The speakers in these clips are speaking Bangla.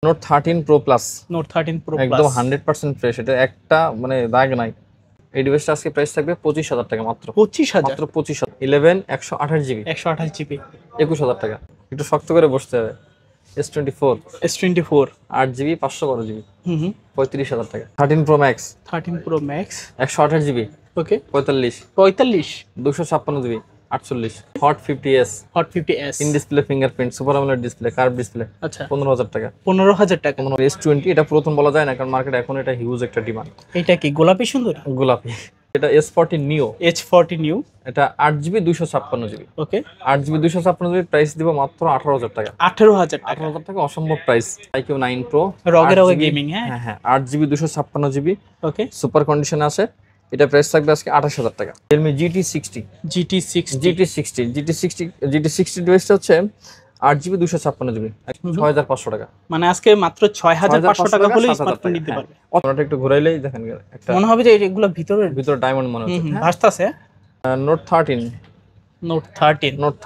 Note 13 pro plus. Note 13 pro plus একদম 100% ফ্রেশ, এটা একটা মানে দাগ নাই। এই ডিভাইসটা আজকে প্রাইস থাকবে 25,000 টাকা মাত্র। 25,000 মাত্র 25,000। 11 128 জিবি 128 জিবি 21,000 টাকা। একটু শক্ত করে বসতে হবে। S24 S24 8 জিবি 512 জিবি হুম 35,000 টাকা। 13 pro max 13 pro max 128 GB okay 45 256 GB 48 hot 50s hot 50s in display fingerprint super AMOLED display curve display আচ্ছা 15,000 টাকা। 15,000 টাকা। S20 এটা পুরাতন বলা যায় না, কারণ মার্কেটে এখন এটা হিউজ একটা ডিমান্ড। এটা কি গোলাপি সুন্দরী? গোলাপি। এটা S40 নিও H40 নিউ এটা 8 জিবি 256 জিবি ওকে 8 জিবি 256 জিবি প্রাইস দিব মাত্র 18,000 টাকা। 18,000 টাকা 18,000 টাকা অসম্ভব প্রাইস। iQOO 9 Pro রগে রগে গেমিং হ্যাঁ হ্যাঁ 8 জিবি 256 জিবি ওকে সুপার কন্ডিশনে আছে। এটা প্রাইস থাকবে আজকে 28,000 টাকা। Realme GT60 GT60 ডিভাইসটা হচ্ছে 8 জিবি 256 জিবি 6,500 টাকা। মানে আজকে মাত্র 6,500 টাকা হলে স্মার্টফোন নিতে পারবে। ওটা একটু ঘোরাইলেই দেখেন একটা মনে হবে যে এগুলো ভিতরে ডায়মন্ড মনে হচ্ছে। ভাসতাছে। নোট 13 নোট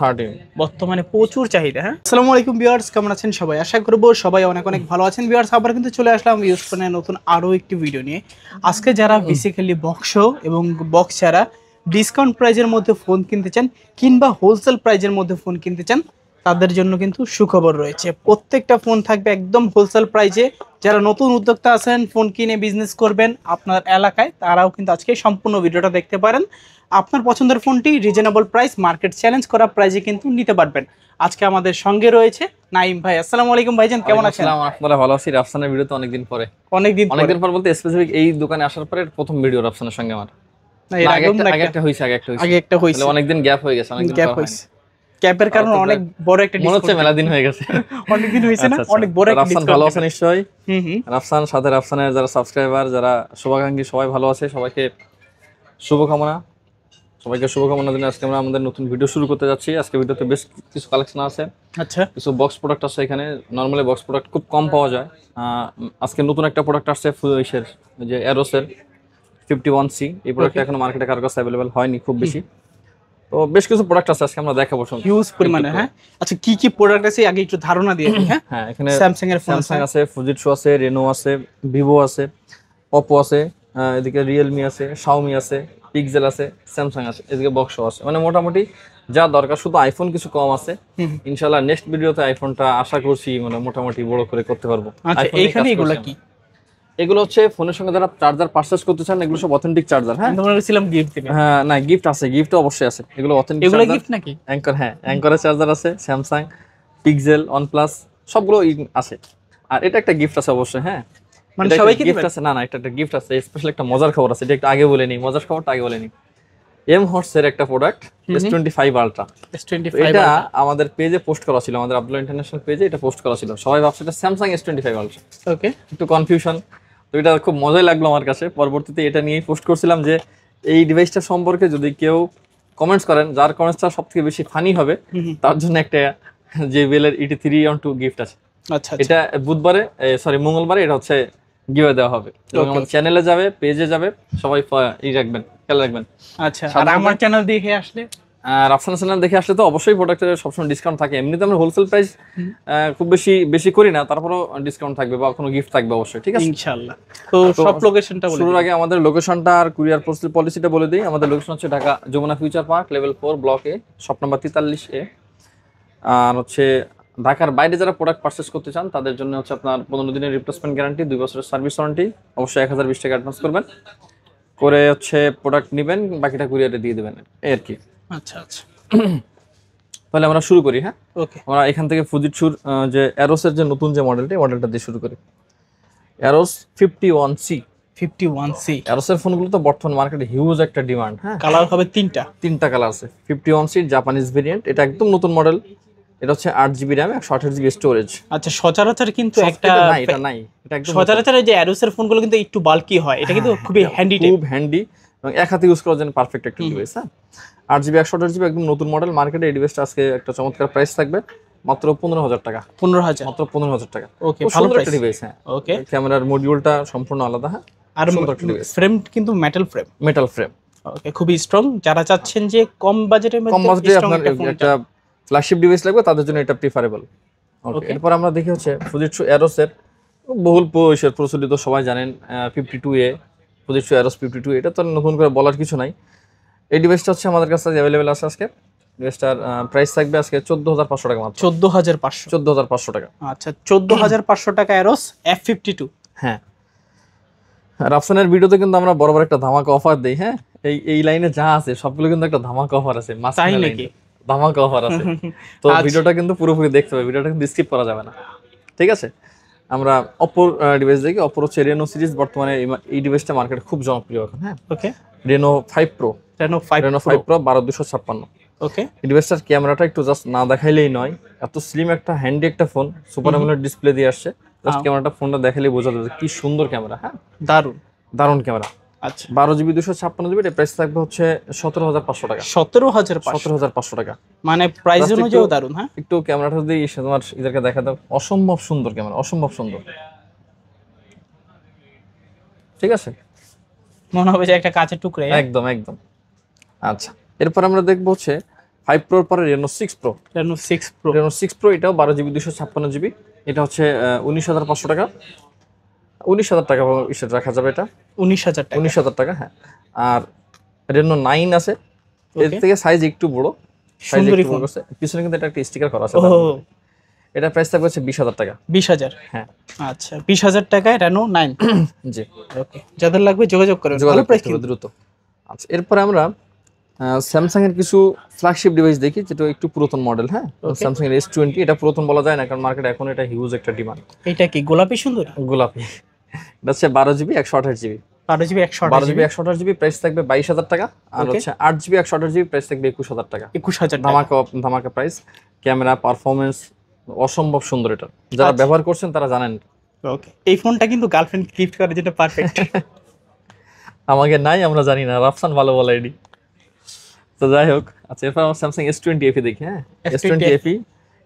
13 বর্তমানে প্রচুর চাহিদা। হ্যাঁ, আসসালামু আলাইকুম ভিউয়ার্স, কেমন আছেন সবাই? আশা করব সবাই অনেক অনেক ভালো আছেন। ভিউয়ার্স, আবার কিন্তু চলে আসলাম ইউজফোনের নতুন আরো একটি ভিডিও নিয়ে। আজকে যারা বেসিক্যালি বক্স এবং বক্স ছাড়া ডিসকাউন্ট প্রাইজের মধ্যে ফোন কিনতে চান কিংবা হোলসেল প্রাইজের মধ্যে ফোন কিনতে চান, তাদের জন্য কিন্তু সুখবর রয়েছে। প্রত্যেকটা ফোন থাকবে একদম হোলসেল প্রাইজে। যারা নতুন উদ্যোক্তা আছেন, ফোন কিনে বিজনেস করবেন আপনার এলাকায়, তারাও কিন্তু আজকে সম্পূর্ণ ভিডিওটা দেখতে পারেন। আপনার পছন্দের ফোনটি রিজনেবল প্রাইস, মার্কেট চ্যালেঞ্জ করা প্রাইজে কিন্তু নিতে পারবেন। আজকে আমাদের সঙ্গে রয়েছে নাইম ভাই। আসসালামু আলাইকুম ভাইজান, কেমন আছেন? আসসালামু ভালো আছি। রাফসানের ভিডিও তো অনেকদিন পরে অনেকদিন পর বলতে স্পেসিফিক এই দোকানে আসার পরে প্রথম ভিডিও রাফসানের সঙ্গে আমার। আগে একটা হইছে অনেকদিন গ্যাপ হয়ে গেছে। ক্যাপের কারণে অনেক বড় একটা মনে হচ্ছে মেলা দিন হয়ে গেছে। অনেক দিন হইছে না, অনেক বড় একটা রাফসান ভালো আছে নিশ্চয়ই? রাফসান সাথে রাফসানের যারা সাবস্ক্রাইবার, যারা শুভাকাঙ্ক্ষী সবাই ভালো আছে। সবাইকে শুভকামনা দিনে আজকে আমরা আমাদের নতুন ভিডিও শুরু করতে যাচ্ছি। আজকে ভিডিওতে বেশ কিছু কালেকশন আছে। আচ্ছা, কিছু বক্স প্রোডাক্ট আছে এখানে। নরমালি বক্স প্রোডাক্ট খুব কম পাওয়া যায়। আজকে নতুন একটা প্রোডাক্ট আসছে ফুয়েসের, যে এরোসের 51C। এই প্রোডাক্টটা এখনো মার্কেটে কারোর কাছে অ্যাভেলেবল হয়নি খুব বেশি। তো বেশ কিছু প্রোডাক্ট আছে আজকে আমরা দেখাবো হিউজ পরিমাণে। হ্যাঁ, আচ্ছা কি কি প্রোডাক্ট আছে আগে একটু ধারণা দিয়ে দিই। হ্যাঁ, এখানে স্যামসাং এর ফোন আছে, ফুজিটসু আছে, রেনো আছে, ভিভো আছে, ওপো আছে, এদিকে রিয়েলমি আছে, শাওমি আছে, পিক্সেল আছে, স্যামসাং আছে, এদিকে বক্সও আছে। মানে মোটামুটি যা দরকার। শুধু আইফোন কিছু কম আছে। ইনশাআল্লাহ নেক্সট ভিডিওতে আইফোনটা আশা করছি মানে মোটামুটি বড় করে করতে পারবো। আচ্ছা, এইখানে এগুলো কি? এগুলো হচ্ছে ফোনের সঙ্গে যারা চার্জার পারচেজ করতে চান, এগুলো সব অথেন্টিক চার্জার। হ্যাঁ, আমরা বলেছিলাম গিফট দিবেন। হ্যাঁ, না গিফট আছে, গিফট অবশ্যই আছে। এগুলো অথেন্টিক এগুলো গিফট নাকি? অ্যাঙ্কর, হ্যাঁ অ্যাঙ্করের চার্জার আছে, স্যামসাং, পিক্সেল, OnePlus সবগুলো আছে। আর এটা একটা গিফট আছে অবশ্যই। হ্যাঁ, মানে সবাইকে গিফট আছে। না এটা একটা গিফট আছে, স্পেশাল একটা মজার খবর আছে। এটা একটু আগে বলে নিই, মজার খবরটা আগে বলে নিই। M-Horse এর একটা প্রোডাক্ট S25 Ultra। এটা আমাদের পেজে পোস্ট করা ছিল, আমাদের আব্দুল্লাহ ইন্টারন্যাশনাল পেজে এটা পোস্ট করা ছিল। সবাই ভাবছে এটা স্যামসাং S25 Ultra। ওকে, একটু কনফিউশন। তো এটা খুব মজাই লাগলো আমার কাছে। পরবর্তীতে এটা নিয়েই পোস্ট করছিলাম যে এই ডিভাইসটা সম্পর্কে যদি কেউ কমেন্টস করেন, যার কমেন্টসটা সবথেকে বেশি ফানি হবে তার জন্য একটা JBL এর ET3-on2 গিফট আছে। আচ্ছা, এটা মঙ্গলবারে এটা হচ্ছে গিভে দেওয়া হবে। এবং আমার চ্যানেলে যাবে, পেজে যাবে, সবাই রাখবেন, খেয়াল রাখবেন। আচ্ছা, আর আমার চ্যানেল দেখে আসলে, রাফসান চ্যানেল দেখে আসলে তো অবশ্যই প্রোডাক্টের সবসময় ডিসকাউন্ট থাকে। এমনিতে আমরা হোলসেল প্রাইস খুব বেশি করি না, তারপরেও ডিসকাউন্ট থাকবে বা কোনো গিফট থাকবে অবশ্যই। ঠিক আছে, ইনশাআল্লাহ। তো সব লোকেশনটা বলে শুরুর আগে আমাদের লোকেশনটা আর কুরিয়ার পলিসিটা বলে দিই। আমাদের লোকেশন হচ্ছে Dhaka Jamuna future park, level 4, block A, shop number 43A। আর হচ্ছে ঢাকার বাইরে যারা প্রোডাক্ট পারচেস করতে চান তাদের জন্য হচ্ছে আপনার 15 দিনের রিপ্লেসমেন্ট গ্যারান্টি, 2 বছরের সার্ভিস ওয়ারেন্টি। অবশ্যই 1020 টাকা অ্যাডভান্স করবেন, করে হচ্ছে প্রোডাক্ট নেবেন, বাকিটা কুরিয়ারে দিয়ে দেবেন এই আর কি। আচ্ছা, তাহলে আমরা শুরু করি। হ্যাঁ, ওকে। আমরা এখান থেকে ফুজিটসুর যে এরোসের যে নতুন যে মডেলটা দিয়ে শুরু করি। Arrows 51C। এরোসের ফোনগুলো তো বর্তমান মার্কেটে হিউজ একটা ডিমান্ড। হ্যাঁ, কালার হবে তিনটা কালার আছে। 51C জাপানিজ ভেরিয়েন্ট, এটা একদম নতুন মডেল। এটা হচ্ছে 8GB RAM 128GB স্টোরেজ। আচ্ছা, সচরাচর কিন্তু একটা এটা নাই, এটা একদম সচরাচর যে এরোসের ফোনগুলো কিন্তু একটু বাল্কি হয়, এটা কিন্তু খুবই হ্যান্ডি, খুব হ্যান্ডি এবং এক হাতে ইউজ করার জন্য পারফেক্ট একটা ডিভাইস। হ্যাঁ, 8GB 128GB একদম নতুন মডেল। মার্কেটে এই ডিভাইসটা আজকে একটা চমৎকার প্রাইস থাকবে মাত্র 15,000 টাকা। 15,000 মাত্র 15,000 টাকা। ওকে, ভালো একটা ডিভাইস। হ্যাঁ, ওকে। ক্যামেরার মডিউলটা সম্পূর্ণ আলাদা। হ্যাঁ, আর ফ্রেম কিন্তু মেটাল ফ্রেম। ওকে, খুবই স্ট্রং। যারা চাচ্ছেন যে কম বাজেটের মধ্যে আপনার একটা ফ্ল্যাগশিপ ডিভাইস লাগবে, তাদের জন্য এটা প্রিফারেবল। ওকে, এরপর আমরা দেখি হচ্ছে ফুজিটসু এরোসের বহুল প্রচলিত, সবাই জানেন 52A ফুজিটসু এরোস 52, এটা তো নতুন করে বলার কিছু নাই। এই ডিভাইসটা হচ্ছে আমাদের কাছে অ্যাভেলেবেল আছে আজকে। ডিভাইসটার প্রাইস থাকবে আজকে 14,500 টাকা মাত্র। 14,500 14,500 টাকা। আচ্ছা 14,500 টাকা এরোস F52। হ্যাঁ, রাফসানের ভিডিওতে কিন্তু আমরা বড় বড় একটা ধামাকা অফার দেই। হ্যাঁ, এই লাইনে যা আছে সবগুলো কিন্তু একটা ধামাকা অফার আছে, তাই নাকি? ধামাকা অফার আছে। তো ভিডিওটা কিন্তু পুরোপুরি দেখতে হবে, ভিডিওটা কিন্তু স্কিপ করা যাবে না। ঠিক আছে, আমরা অপোর ডিভাইস দেখি। অপোর হচ্ছে রেনো সিরিজ, বর্তমানে এই ডিভাইসটা মার্কেটে খুব জনপ্রিয় এখন। হ্যাঁ, ওকে, রেনো 5 প্রো, রেনো 5 প্রো 12256। ওকে, এই ডিভাইসটার ক্যামেরাটা একটু জাস্ট না দেখাইলেই নয়, এত স্লিম একটা হ্যান্ডি একটা ফোন, সুপার অ্যামোলেড ডিসপ্লে দিয়ে আসছে। জাস্ট ক্যামেরাটা, ফোনটা দেখালেই বোঝা যাবে কি সুন্দর ক্যামেরা। হ্যাঁ, দারুণ ক্যামেরা। আচ্ছা 12GB 256GB, এর প্রাইস থাকবে হচ্ছে 17,500 টাকা। 17,500 টাকা, মানে প্রাইস অনুযায়ী দারুণ। হ্যাঁ, একটু ক্যামেরাটা যদি তোমার এদেরকে দেখা দাও, অসম্ভব সুন্দর ক্যামেরা, অসম্ভব সুন্দর। ঠিক আছে, মনে হবে যে একটা কাঁচের টুকরো। একদম একদম। আচ্ছা, এরপর আমরা দেখবো হচ্ছে 5 প্রোর পরে রেনো 6 প্রো। রেনো 6 প্রো এটাও 12GB 256GB, এটা হচ্ছে 19,500 টাকা। 19,000 টাকা রাখা যাবে এটা, 19,000 টাকা। হ্যাঁ, আর রেনো 9 আছে, এর থেকে সাইজ একটু বড়, পিছনে কিন্তু এটা একটা স্টিকার করা আছে। এটা প্রাইস থাকবে হচ্ছে 20,000 টাকা। 20,000? হ্যাঁ, আচ্ছা 20,000 টাকায় রেনো 9। জি, ওকে, যাদের লাগবে যোগাযোগ করুন, ভালো প্রাইস কিন্তু দ্রুত। আচ্ছা, এরপরে আমরা স্যামসাং এর কিছু ফ্ল্যাগশিপ ডিভাইস দেখি, যেটা একটু পুরাতন মডেল। হ্যাঁ, স্যামসাং এর S20, এটা পুরাতন বলা যায় না, কারণ মার্কেটে এখন এটা হিউজ একটা ডিমান্ড। এটা কি গোলাপি সুন্দরী? গোলাপি। এটা হচ্ছে 12GB 128GB। 12GB 128GB price থাকবে 22,000 টাকা। আর হচ্ছে 8GB 128GB প্রাইস থাকবে 21,000 টাকা। 21,000 ধামাকা প্রাইস। ক্যামেরা পারফরমেন্স অসম্ভব সুন্দর, এটা যারা ব্যবহার করছেন তারা জানেন। ওকে, এই ফোনটা কিন্তু গার্লফ্রেন্ড গিফট করার জন্য পারফেক্ট। আমাকে নাই, আমরা জানি না, রাফসান ভালো বলে এডি। তো যাই হোক, আচ্ছা এরপর আমরা স্যামসাং S20 FE দেখি। হ্যাঁ, S20 FE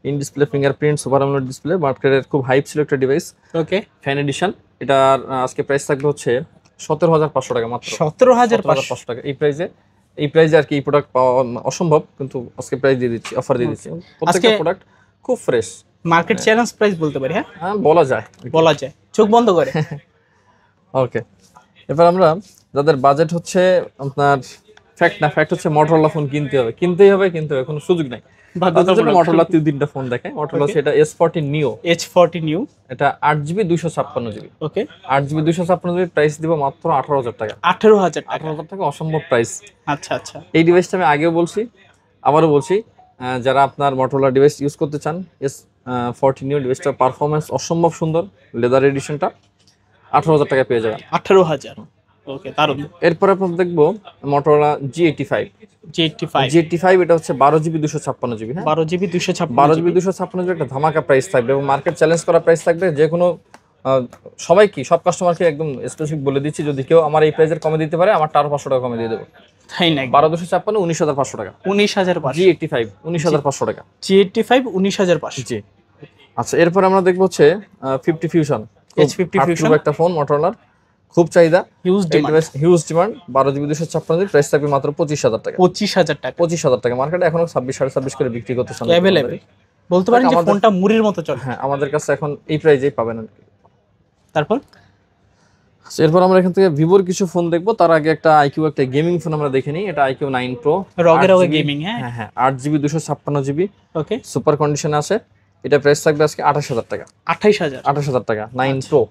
in display fingerprint super AMOLED display, মার্কেটের খুব হাইপ ছিল একটা ডিভাইস। ওকে, ফ্যান এডিশন। এটার আজকে প্রাইস থাকবে হচ্ছে 17,500 টাকা মাত্র। 17,500 টাকা। এই প্রাইসে আর কি এই প্রোডাক্ট পাওয়া অসম্ভব, কিন্তু আজকে প্রাইস দিয়ে দিচ্ছি, অফার দিয়ে দিচ্ছি। প্রত্যেকটা প্রোডাক্ট খুব ফ্রেশ, মার্কেট চ্যালেঞ্জ প্রাইস বলতে পারি। হ্যাঁ, বলা যায় চোখ বন্ধ করে। ওকে, এবার আমরা যাদের বাজেট হচ্ছে আপনার ফ্যাক্ট হচ্ছে মোটরোলা ফোন কিনতেই হবে, কোনো সুযোগ নাই। মোটরোলা 3টা ফোন দেখে। মোটরোলা সেটা S40 নিও, এটা 8GB 256GB। ওকে, 8GB 256GB প্রাইস দিব মাত্র 18,000 টাকা। 18,000 টাকা, অসম্ভব প্রাইস। আচ্ছা, এই ডিভাইসটা আমি আগেও বলছি, আবারও বলছি, যারা আপনার মোটরোলা ডিভাইস ইউজ করতে চান, S40 নিও ডিভাইসটার পারফরমেন্স অসম্ভব সুন্দর, লেদার এডিশনটা 18,000 টাকা পেয়ে যাবেন। 18,000। ওকে, দারুণ। এরপর আপনার দেখবো মোটরোলা G85। এটা হচ্ছে 12GB 256GB। হ্যাঁ, 12GB 256 একটা ধামাকা প্রাইস থাকবে এবং মার্কেট চ্যালেঞ্জ করা প্রাইস থাকবে। যে কোনো সব কাস্টমারকে একদম স্পেসিফিক বলে দিচ্ছি, যদি কেউ আমার এই প্রাইসের কমে দিতে পারে, আমার 500 টাকা কমে দিয়ে দেবো। তাই নাকি? 12,256 19,500 টাকা। 19,500। G85 19,500 টাকা। G85 19,500। জি। আচ্ছা, এরপর আমরা দেখবো হচ্ছে 50 ফিউশন। H50 ফিউশন একটা ফোন, মোটরোলার খুব চাহিদা, huge demand. 12GB 256GB price থাকবে মাত্র 25,000 টাকা। 25,000 টাকা। মার্কেটে এখনো 26-27.5 করে বিক্রি করতেছে। अवेलेबल বলতে পারেন যে ফোনটা মুড়ির মতো চলে। হ্যাঁ, আমাদের কাছে এখন এই প্রাইসেই পাবেন। তারপর এরপর আমরা এখান থেকে ভিভোর কিছু ফোন দেখবো। তার আগে একটা আইকিউ, একটা গেমিং ফোন আমরা দেখে নিই। এটা iQOO 9 Pro, রগে গেমিং। হ্যাঁ 8GB 256GB। ওকে, সুপার কন্ডিশনে আছে। এটা প্রাইস থাকবে আজকে 28,000 টাকা। 28,000 টাকা 9 Pro।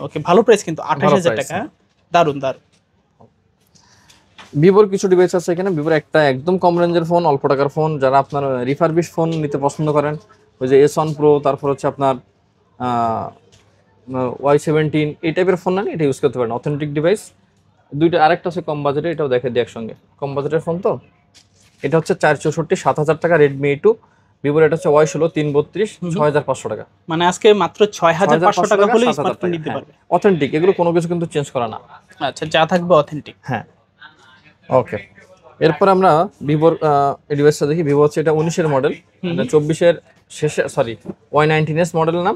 ওকে, ভালো প্রাইস কিন্তু 28,000 টাকা। দারুন। ভিভোর কিছু ডিভাইস আছে এখানে। ভিভোর একটা একদম কম রেঞ্জের ফোন, অল্প টাকার ফোন, যারা আপনার রিফারবিশ ফোন নিতে পছন্দ করেন, ওই যে S1 Pro, তারপর হচ্ছে আপনার Y17, এই টাইপের ফোন না, এটা ইউজ করতে পারেন। অথেন্টিক ডিভাইস দুইটা। আরেকটা আছে কম বাজেটে, এটাও দেখে দিই একসঙ্গে। কম বাজেটের ফোন তো, এটা হচ্ছে 464 7,000 টাকা রেডমি A2। ভিভোর এটা হচ্ছে Y16 332 6,500 টাকা। মানে আজকে মাত্র 6,500 টাকা হলে স্মার্টফোন নিতে পারবে। অথেন্টিক, এগুলো কোনো কিছু কিন্তু চেঞ্জ করা না। আচ্ছা, যা থাকবে অথেন্টিক। হ্যাঁ, ওকে। এরপর আমরা ভিভোর ডিভাইসটা দেখি। ভিভো হচ্ছে এটা 19-এর মডেল, এটা 24-এর শেষে, সরি Y19s মডেল নাম।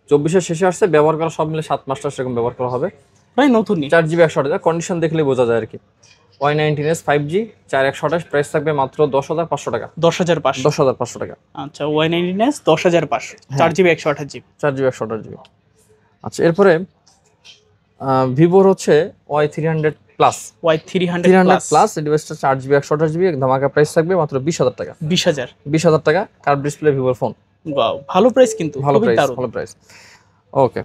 24-এর শেষে আসছে। ব্যবহার করা সব মিলে 7 মাস সেরকম ব্যবহার করা হবে। প্রায় নতুনই। 4GB 128GB, কন্ডিশন দেখলে বোঝা যায় আর কি। Y19s 5G 4128, প্রাইস থাকবে মাত্র 10,500 টাকা। 10,500। 10,500 টাকা। আচ্ছা, Y19s 10,500, 4GB 128GB। 4GB 128GB। আচ্ছা, এরপরে ভিভোর হচ্ছে Y300 প্লাস। Y300 প্লাস এই ডিভাইসটা 4GB 128GB, ধামাকা প্রাইস থাকবে মাত্র 20,000 টাকা। 20,000 টাকা, কার্ভ ডিসপ্লে ভিভোর ফোন। ওয়াও, ভালো প্রাইস কিন্তু, ভালো খুবই প্রাইস, দারুণ। ভালো প্রাইস। ওকে,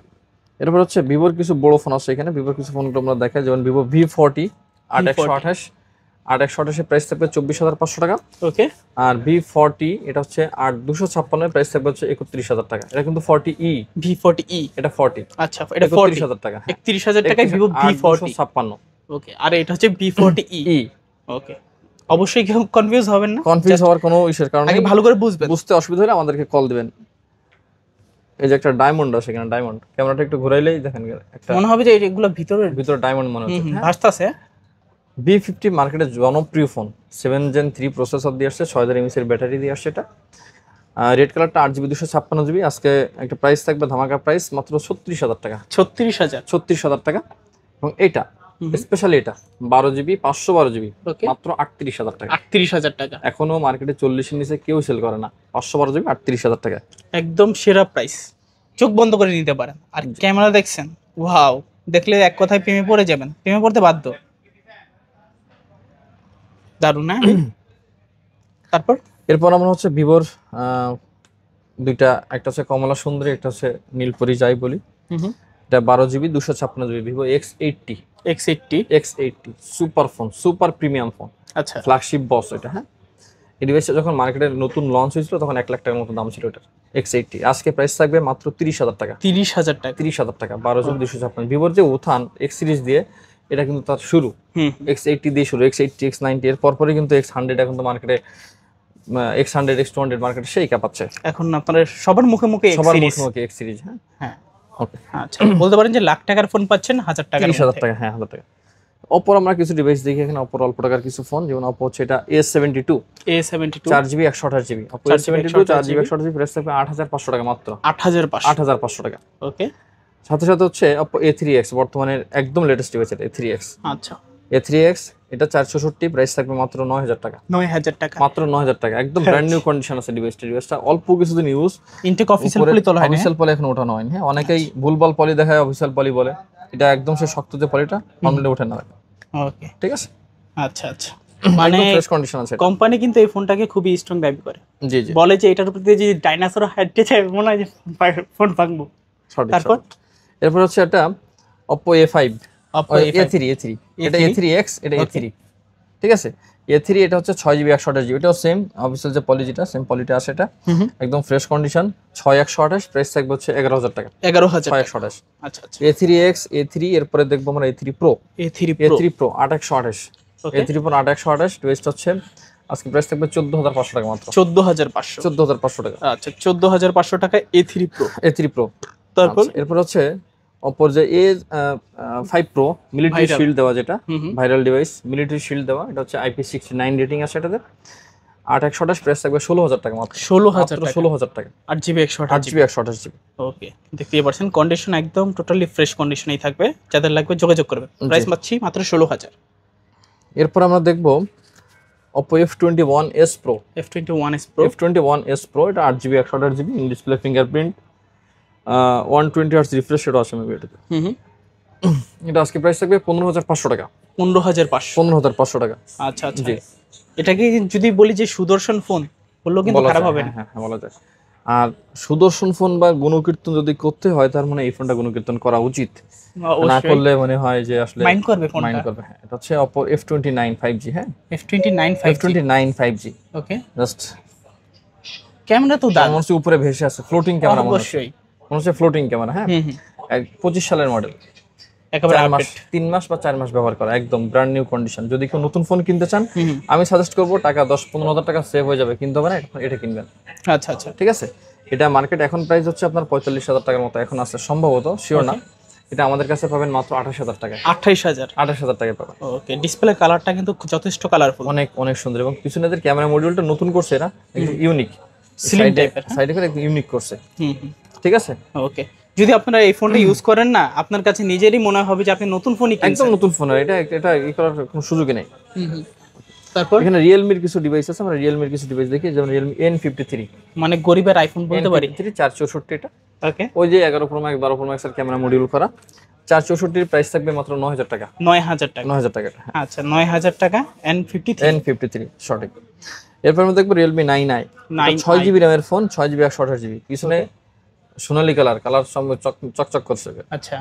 এরপর হচ্ছে ভিভোর কিছু বড় ফোন আছে এখানে। ভিভোর কিছু ফোনগুলো আমরা দেখাই, যেমন ভিভো V40 8128, 8128 এর প্রাইস থাকবে 24,500 টাকা। ওকে। আর V40 এটা হচ্ছে 8256 এর প্রাইস থাকবে হচ্ছে 31,000 টাকা। এটা কিন্তু 40e। V40e, এটা 40। আচ্ছা, এটা 31,000 টাকা। 31,000 টাকায় ভিভো V40। 8256। ওকে, আর এটা হচ্ছে V40e। ওকে, অবশ্যই কেউ কনফিউজ হবেন না, কনফিউজ হওয়ার কোনো ইস্যুর কারণে আগে ভালো করে বুঝবেন। বুঝতে অসুবিধা হলে আমাদেরকে কল দিবেন। এই যে একটা ডায়মন্ড আছে এখানে, ডায়মন্ড, ক্যামেরাটা একটু ঘোরাইলেই দেখেন একটা মনে হবে যে এগুলো ভিতরে ডায়মন্ড মনে হচ্ছে। ভাসতাছে। B50 মার্কেটের জনপ্রিয় ফোন, 7 Gen 3 প্রসেসর দিয়ে আসছে, 6000 mAh এর ব্যাটারি দিয়ে আসছে। এটা রেড কালারটা 8GB 256GB। আজকে একটা প্রাইস থাকবে ধামাকা প্রাইস মাত্র 36,000 টাকা। 36,000 টাকা। এবং এটা স্পেশালি এটা 12GB 512GB ওকে, মাত্র 38,000 টাকা। 38,000 টাকা। এখনো মার্কেটে 40 এর নিচে কেউ সেল করে না। 512GB 38,000 টাকা, একদম সেরা প্রাইস, চোখ বন্ধ করে নিতে পারেন। আর ক্যামেরা দেখছেন, ওয়াও, দেখলে এক কথায় প্রেমে পড়ে যাবেন, প্রেমে পড়তে বাধ্য। দারুণ না? তারপর এরপর আমরা হচ্ছে ভিভোর দুইটা, একটা হচ্ছে কমলা সুন্দরী, একটা হচ্ছে নীলপরি যাই বলি। এটা 12GB 256GB Vivo X80। X80 super phone, super premium phone. আচ্ছা, ফ্ল্যাগশিপ বস এটা। হ্যাঁ, এই ডিভাইসটা যখন মার্কেটে নতুন লঞ্চ হয়েছিল তখন 1 লাখ টাকার মতো দাম ছিল এটার। X80 আজকে প্রাইস থাকবে মাত্র 30,000 টাকা। 30,000 টাকা। 12GB 256। ভিভোর যে উত্থান X সিরিজ দিয়ে, এটা কিন্তু তার শুরু। X80 দিয়ে শুরু, X80 X90 এর পরপরই কিন্তু X100 এখন তো মার্কেটে, X100 X200 মার্কেটে সেই কাঁপাচ্ছে। এখন আপনারা সবার মুখে মুখে সবার মুখে মুখে X সিরিজ। হ্যাঁ হ্যাঁ, ওকে। আচ্ছা, বলতে পারেন যে লাখ টাকার ফোন পাচ্ছেন 1,000 টাকার 30,000 টাকা। হ্যাঁ, 1000 টাকা। অপর আমরা কিছু ডিভাইস দেখি এখানে। অপর অল্প টাকার কিছু ফোন, যেমন অপো হচ্ছে এটা A72 4GB 128GB। Oppo A72 4GB 128GB price থাকবে 8,500 টাকা মাত্র। 8,500 টাকা। ওকে। সাথে সাথে হচ্ছে অপো A3X, বর্তমানের একদম লেটেস্ট ডিভাইস এটা A3X। আচ্ছা, A3X এটা 464, প্রাইস থাকবে মাত্র 9,000 টাকা। 9,000 টাকা, মাত্র 9,000 টাকা। একদম ব্র্যান্ড নিউ কন্ডিশন আছে ডিভাইসটা। অল্প কিছুদিন ইউজ, ইনটেক অফিসিয়াল পলি তোলা হয় না, অফিসিয়াল পলি এখন ওঠানো হয়নি। হ্যাঁ, অনেকেই ভুলভাল পলি দেখায়, অফিসিয়াল পলি বলে। এটা একদম সে শক্ত যে পলিটা, নরমালি ওঠে না। ওকে, ঠিক আছে। আচ্ছা আচ্ছা, মানে ফ্রেশ কন্ডিশন আছে। কোম্পানি কিন্তু এই ফোনটাকে খুবই স্ট্রং দাবি করে। জি জি, বলে যে এটার উপর দিয়ে যদি ডাইনোসর হাঁটতে চায় মনে হয় যে ফোন ভাঙবো। তারপর এরপর হচ্ছে এটা Oppo A5, A3, এটা A3X, এটা A3। ঠিক আছে, A3 এটা হচ্ছে 6GB 128GB। এটাও সেম অফিসিয়াল যে পলি, যেটা সেম পলিটা আছে। এটা একদম ফ্রেশ কন্ডিশন, 6128, প্রাইস থাকবে হচ্ছে 11,000 টাকা। 11,000। আচ্ছা আচ্ছা, A3X, A3, এরপরে দেখবো আমরা A3 Pro। A3 Pro 8128, A3 Pro 8128 ডিভাইসটা হচ্ছে আজকে প্রাইস থাকবে 14,500 টাকা মাত্র। 14,500 টাকা। আচ্ছা, 14,500 টাকা A3 Pro। তারপর এরপর হচ্ছে অপর যে A5 Pro মিলিটারি শিল্ড দেওয়া, যেটা ভাইরাল ডিভাইস, মিলিটারি শিল্ড দেওয়া। এটা হচ্ছে IP69 রেটিং আছে এটাতে। 8128, প্রাইস থাকবে 16,000 টাকা মাত্র। 16,000 টাকা। 8GB 128GB। ওকে, দেখতেই পাচ্ছেন কন্ডিশন একদম টোটালি ফ্রেশ কন্ডিশনেই থাকবে। যাদের লাগবে যোগাযোগ করবেন। প্রাইস পাচ্ছি মাত্র 16,000। এরপর আমরা দেখবো Oppo F21s Pro। F21s Pro এটা 8GB 128GB, in display fingerprint, 120Hz refresh rate আছে মেবি এটাতে। এটা আজকে প্রাইস থাকবে 15,500 টাকা। 15,500 টাকা। আচ্ছা আচ্ছা, এটাকে যদি বলি যে সুদর্শন ফোন বললেও কিন্তু খারাপ হবে না। হ্যাঁ, বলা যায়। আর সুদর্শন ফোন বা গুণকীর্তন যদি করতে হয়, তার মানে এই ফোনটা গুণকীর্তন করা উচিত। না করলে মনে হয় যে আসলে মাইন্ড করবে ফোনটা। মাইন্ড করবে। হ্যাঁ, এটা হচ্ছে Oppo F29 5G। হ্যাঁ, F29 5G। ওকে, জাস্ট ক্যামেরা তো দারুণ, মনে হচ্ছে উপরে ভেসে আছে, ফ্লোটিং ক্যামেরা মনে হচ্ছে। অবশ্যই মনে হচ্ছে ফ্লোটিং ক্যামেরা। হ্যাঁ, 25 সালের মডেল, একেবারে 3 মাস বা 4 মাস ব্যবহার করা, একদম ব্র্যান্ড নিউ কন্ডিশন। যদি কেউ নতুন ফোন কিনতে চান, আমি সাজেস্ট করবো টাকা 10-15,000 টাকা সেভ হয়ে যাবে, কিনতে হবে না, এটা কিনবেন। আচ্ছা আচ্ছা, ঠিক আছে। এটা মার্কেট এখন প্রাইস হচ্ছে আপনার 45,000 টাকার মতো এখন আছে সম্ভবত, শিওর না। এটা আমাদের কাছে পাবেন মাত্র 28,000 টাকায়। 28,000 টাকায় পাবেন। ওকে, ডিসপ্লে কালারটা কিন্তু যথেষ্ট কালারফুল, অনেক অনেক সুন্দর। এবং পিছনেদের ক্যামেরা মডিউলটা নতুন করছে, এরা একটু ইউনিক, স্লিম টাইপের, সাইডে করে একটু ইউনিক করছে। ঠিক আছে। ওকে, যদি আপনারা এই ফোনটা ইউজ করেন না, আপনার কাছে নিজেরই মনে হবে যে আপনি নতুন ফোনই কিনছেন। একদম নতুন ফোন, এটা এটা ই করার কোনো সুযোগই নেই। তারপর এখানে রিয়েলমির কিছু ডিভাইস আছে, আমরা রিয়েলমির কিছু ডিভাইস দেখি, যেমন রিয়েলমি N53, মানে গরিবের আইফোন বলতে পারি। 464 এটা। ওকে, ওই যে 11 Pro Max 12 Pro Max এর ক্যামেরা মডিউল করা, 464 এর প্রাইস থাকবে মাত্র 9000 টাকা। 9000 টাকা। 9000 টাকা। আচ্ছা, 9000 টাকা N53 সঠিক। এরপর আমরা দেখবো Realme 9i, 6GB র্যামের ফোন, 6GB 128GB, পিছনে সোনালী কালার সঙ্গে চকচক করছে। আচ্ছা,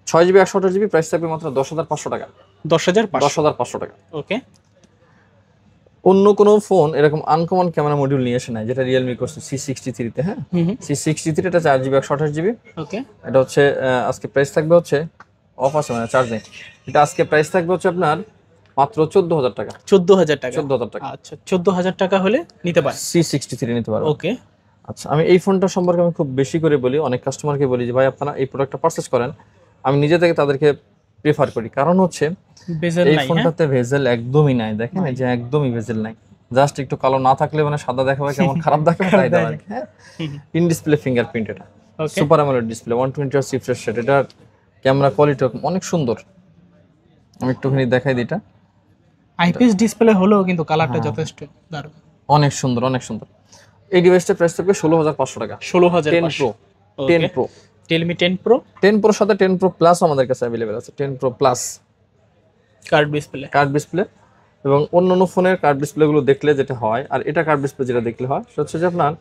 6GB 128GB, প্রাইস থাকবে মাত্র 10500 টাকা। 10500 টাকা। ওকে, অন্য কোনো ফোন এরকম আনকমন ক্যামেরা মডিউল নিয়ে আসে না, যেটা রিয়েলমি করছে C63 তে। হ্যাঁ, C63 এটা 4GB 128GB। ওকে, এটা হচ্ছে আজকে প্রাইস থাকবে হচ্ছে অফ আছে, মানে চার্জ নেই। এটা আজকে প্রাইস থাকবে হচ্ছে আপনার মাত্র 14000 টাকা। 14000 টাকা। 14000 টাকা। আচ্ছা, 14000 টাকা হলে নিতে পারেন। C63 নিতে পারবেন। ওকে, আচ্ছা, আমি এই ফোনটা সম্পর্কে আমি খুব বেশি করে বলি, অনেক কাস্টমারকে বলি যে ভাই আপনারা এই প্রোডাক্টটা পারচেজ করেন। আমি নিজে থেকে তাদেরকে প্রেফার করি, কারণ হচ্ছে এই ফোনটাতে ভেজেল একদমই নাই। দেখেন এই যে একদমই ভেজেল নাই, জাস্ট একটু কালো না থাকলে মানে সাদা দেখাবে, কেমন খারাপ দেখাবে তাই দেওয়া। হ্যাঁ, ইন ডিসপ্লে ফিঙ্গারপ্রিন্ট, এটা super AMOLED display, 120 Hz refresh rate. এটার ক্যামেরা কোয়ালিটি অনেক সুন্দর। আমি একটুখানি দেখাই দিই, এটা আইপিএস ডিসপ্লে হলেও কিন্তু কালারটা যথেষ্ট দারুণ, অনেক সুন্দর, অনেক সুন্দর। এই ডিভাইসটার প্রাইস থাকবে 16500 টাকা। 16500। 10 Pro, Realme 10 Pro, 10 Pro সাথে 10 Pro Plus আমাদের কাছে अवेलेबल আছে। 10 Pro Plus কার্ড ডিসপ্লে, এবং অন্যান্য ফোনের কার্ড ডিসপ্লেগুলো দেখলে যেটা হয়, আর এটা কার্ড ডিসপ্লে যেটা দেখলে হয় সেটা হচ্ছে যে আপনার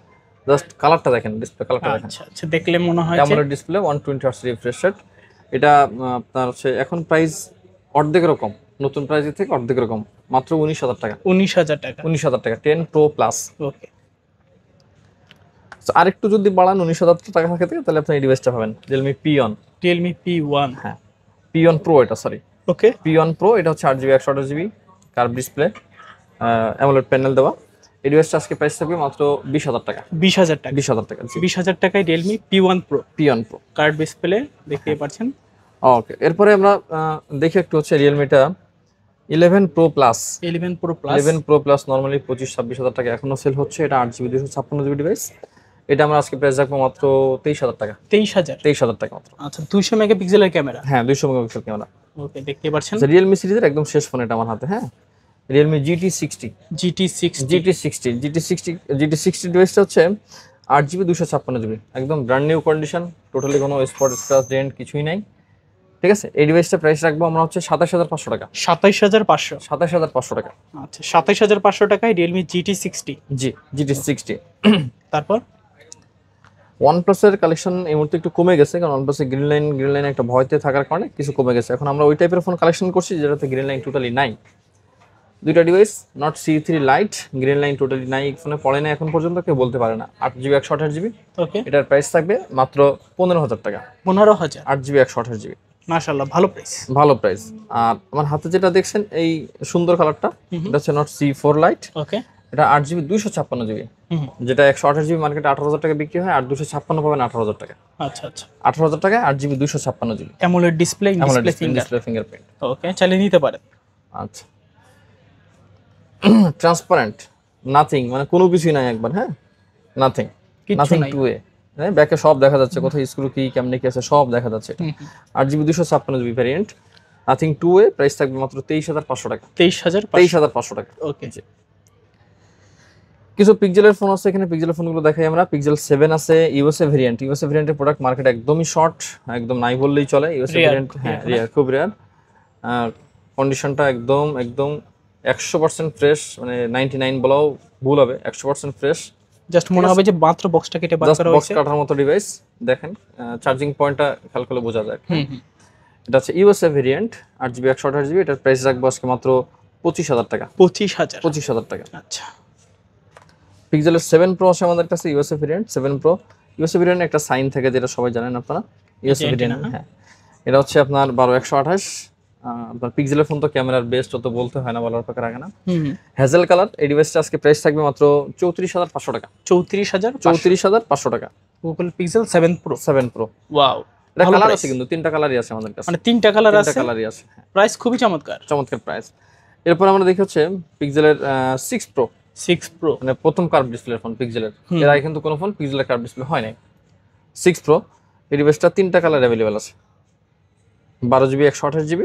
জাস্ট কালারটা দেখেন, ডিসপ্লে কালারটা দেখেন। আচ্ছা, দেখলে মনে হয় AMOLED display, 120 Hz refresh rate. এটা আপনার হচ্ছে এখন প্রাইস অর্ধেকের কম, নতুন প্রাইস থেকে অর্ধেকের কম, মাত্র 19000 টাকা। 19000 টাকা। 19000 টাকা 10 Pro Plus। ওকে, আরেকটু যদি বাড়ান 19000 টাকা থেকে, তাহলে আপনি এই ডিভাইসটা পাবেন, Realme P1। Realme P1। হ্যাঁ, P1 Pro এটা, সরি ওকে, P1 Pro। এটা হচ্ছে 8GB 128GB curve display, AMOLED panel দেওয়া। এই ডিভাইসটা আজকে প্রাইস থাকবে মাত্র 20000 টাকা। 20000 টাকা। 20000 টাকা। 20000 টাকায় Realme P1 Pro। P1 Pro card display দেখতে পাচ্ছেন। ওকে, এরপরে আমরা দেখি একটু হচ্ছে রিয়েলমিটা 11 Pro Plus। 11 Pro Plus 11 Pro Plus normally 25-26 হাজার টাকা এখনো সেল হচ্ছে। এটা 8GB 256GB ডিভাইস। এটা আমরা আজকে প্রাইস রাখবো মাত্র 23000 টাকা। 23000 টাকা মাত্র। আচ্ছা, 200 মেগাপিক্সেলের ক্যামেরা। হ্যাঁ, 200 মেগাপিক্সেল ক্যামেরা। ওকে, দেখতে পাচ্ছেন রিয়েলমি সিরিজের একদম শেষ ফোন এটা আমার হাতে। হ্যাঁ, রিয়েলমি GT60 ডিভাইসটা হচ্ছে 8GB 256GB, একদম ব্র্যান্ড নিউ কন্ডিশন, টোটালি কোনো স্পট স্ক্র্যাচ ডেন্ট কিছুই নাই। ঠিক আছে, এই ডিভাইসটা প্রাইস রাখবো আমরা হচ্ছে 27500 টাকা। 27500 টাকা। আচ্ছা, 27500 টাকায় Realme GT60। জি, GT60। তারপর OnePlus এর কালেকশন এই মুহূর্তে একটু কমে গেছে, কারণ OnePlus এর গ্রিন লাইন একটা ভয়তে থাকার কারণে কিছু কমে গেছে। এখন আমরা ওই টাইপের ফোন কালেকশন করছি যেটাতে গ্রিন লাইন টোটালি নাই। দুইটা device, not C3 Lite, green line totally নাই, ফোনে পড়ে না এখন পর্যন্ত, কেউ বলতে পারে না। 8GB 128GB। ওকে, এটার প্রাইস থাকবে মাত্র 15000 টাকা। 15000। 8GB 128GB, মাশাআল্লাহ, ভালো প্রাইস। ভালো প্রাইস। আর আমার হাতে যেটা দেখছেন এই সুন্দর কালারটা, এটা হচ্ছে নট C4 Lite। ওকে, এটা 8GB 256GB, যেটা 128GB মার্কেটে 18000 টাকা বিক্রি হয়, আর 256 পাবেন 18000 টাকা। আচ্ছা আচ্ছা, 18000 টাকায় 8GB 256GB AMOLED display, display fingerprint. Okay, চালিয়ে নিতে পারেন। আচ্ছা, ট্রান্সপারেন্ট, নাথিং, মানে কোনো কিছুই নাই একবার। হ্যাঁ, নাথিং নাই। 2A, হ্যাঁ, ব্যাকে সব দেখা যাচ্ছে, কোথায় স্ক্রু কি কেমনে কি আছে সব দেখা যাচ্ছে। 8GB 256GB variant, nothing 2A, price থাকবে মাত্র 23500 টাকা। 23500 টাকা। ওকে, কিছু পিক্সেলের ফোন আছে এখানে, পিক্সেলের ফোনগুলো দেখাই আমরা। পিক্সেল 7 আছে, ইউএসএ ভেরিয়েন্টের প্রোডাক্ট মার্কেট একদমই শর্ট, একদম নাই বললেই চলে। ইউএসএ ভেরিয়েন্ট, হ্যাঁ রিয়ার, খুব রিয়ার। কন্ডিশনটা একদম 100% ফ্রেশ, মানে 99 বলাও ভুল হবে, 100% ফ্রেশ। জাস্ট মনে হবে যে মাত্র বক্সটা কেটে বার করা হয়েছে, বক্স কাটার মতো ডিভাইস। দেখেন চার্জিং পয়েন্টটা খেয়াল করলে বোঝা যায়। এটা হচ্ছে ইউএসএ ভেরিয়েন্ট, 8GB 128GB। এটার প্রাইস রাখবো আজকে মাত্র 25000 টাকা। 25000 টাকা। আচ্ছা, পিক্সেলের 7 Pro আছে আমাদের কাছে, USA variant 7 Pro। USA variant একটা সাইন থাকে যেটা সবাই জানেন আপনারা, ইউএসএ ভেরিয়েন্ট। হ্যাঁ, এটা হচ্ছে আপনার 12128। আপনার পিক্সেলের ফোন তো ক্যামেরার বেস্ট, তো বলতে হয় না, বলার প্রকার রাখে না। Hazel colour. এই ডিভাইসটা আজকে প্রাইস থাকবে মাত্র 34500 টাকা। 34500 টাকা। Google Pixel 7 Pro। ওয়াও, এটা কালার আছে কিন্তু, তিনটা কালারই আছে আমাদের কাছে, মানে তিনটা কালার আছে। কালারই আছে। প্রাইস খুবই চমৎকার প্রাইস। এরপর আমরা দেখি হচ্ছে পিক্সেলের 6 Pro, মানে প্রথম কার্ভ ডিসপ্লের ফোন পিক্সেলের। এর আগে কিন্তু কোনো ফোন পিক্সেলের কার্ভ ডিসপ্লে হয় নাই। 6 Pro, এই ডিভাইসটা 3টা কালার অ্যাভেলেবেল আছে, 12GB 128GB।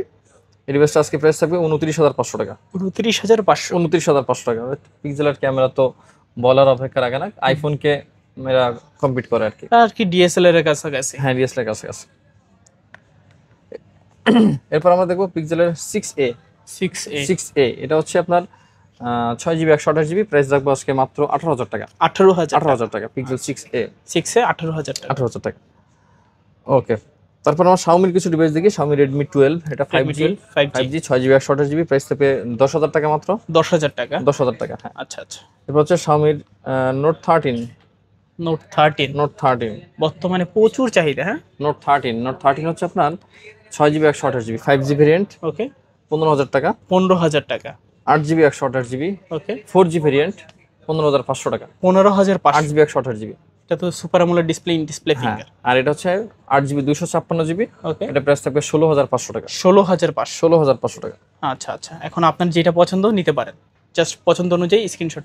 এই ডিভাইসটা আজকে প্রাইস থাকবে 29,500 টাকা। 29,500। 29,500 টাকা। পিক্সেলের ক্যামেরা তো বলার অপেক্ষা রাখে না, আইফোনকে মেরা কম্পিট করে আর কি। আর কি ডিএসএলআর এর কাছাকাছি। হ্যাঁ, ডিএসএলআর কাছাকাছি। এরপর আমরা দেখবো পিক্সেলের 6A। 6A এটা হচ্ছে আপনার 6GB 128GB, প্রাইস রাখবো আজকে মাত্র 18,000 টাকা। 18,000 টাকা পিক্সেল 6A। 6 এ 18,000 টাকা। 18,000 টাকা। ওকে, তারপর আমরা শাওমির কিছু ডিভাইস দেখি। শাওমি Redmi 12, এটা 5G 6GB 128GB, প্রাইস থাকবে 10,000 টাকা মাত্র। 10,000 টাকা। 10,000 টাকা, হ্যাঁ। আচ্ছা আচ্ছা। এরপর হচ্ছে শাওমির নোট 13। নোট 13 বর্তমানে প্রচুর চাহিদা। হ্যাঁ, নোট 13 হচ্ছে আপনার 6GB 128GB 5G ভেরিয়েন্ট, ওকে। 15,000 টাকা। 15,000 টাকা। 8GB 128GB, ওকে। 4G ভেরিয়েন্ট, 15,500 টাকা। 15,500। 8GB 128GB, এটা তো সুপার আমোলেড ডিসপ্লে হ্যাঁ। ফিঙ্গার। আর এটা হচ্ছে 8GB 256GB, ওকে। এটা প্রাইস থাকবে 16,500 টাকা। 16,500। 16,500 টাকা। আচ্ছা আচ্ছা, এখন আপনার যেটা পছন্দ নিতে পারেন, জাস্ট পছন্দ অনুযায়ী স্ক্রিনশট।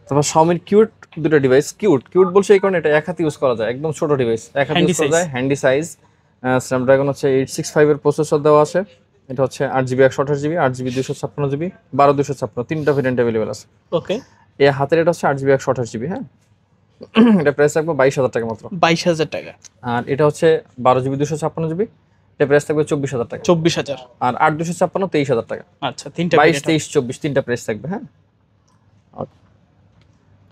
তারপর শাওমির কিউট দুটো ডিভাইস। কিউট বলছে এই কারণে এটা এক হাতে ইউজ করা যায়, একদম ছোট ডিভাইস, এক হাতে ইউজ করা যায়, হ্যান্ডি সাইজ। স্ন্যাপড্রাগন হচ্ছে 865 এর প্রসেসর দেওয়া আছে। এটা হচ্ছে 8GB 128GB, 8GB 256GB, 12/256, 3টা ভেরিয়েন্ট अवेलेबल আছে। ওকে। এই হাতের এটা হচ্ছে 8GB 128GB, হ্যাঁ। এটা প্রাইস থাকবে 22,000 টাকা মাত্র। 22,000 টাকা। আর এটা হচ্ছে 12GB 256GB, এটা প্রাইস থাকবে 24,000 টাকা। 24,000। আর 8/256 23,000 টাকা। আচ্ছা, তিনটা 22, 23, 24 তিনটা প্রাইস থাকবে, হ্যাঁ।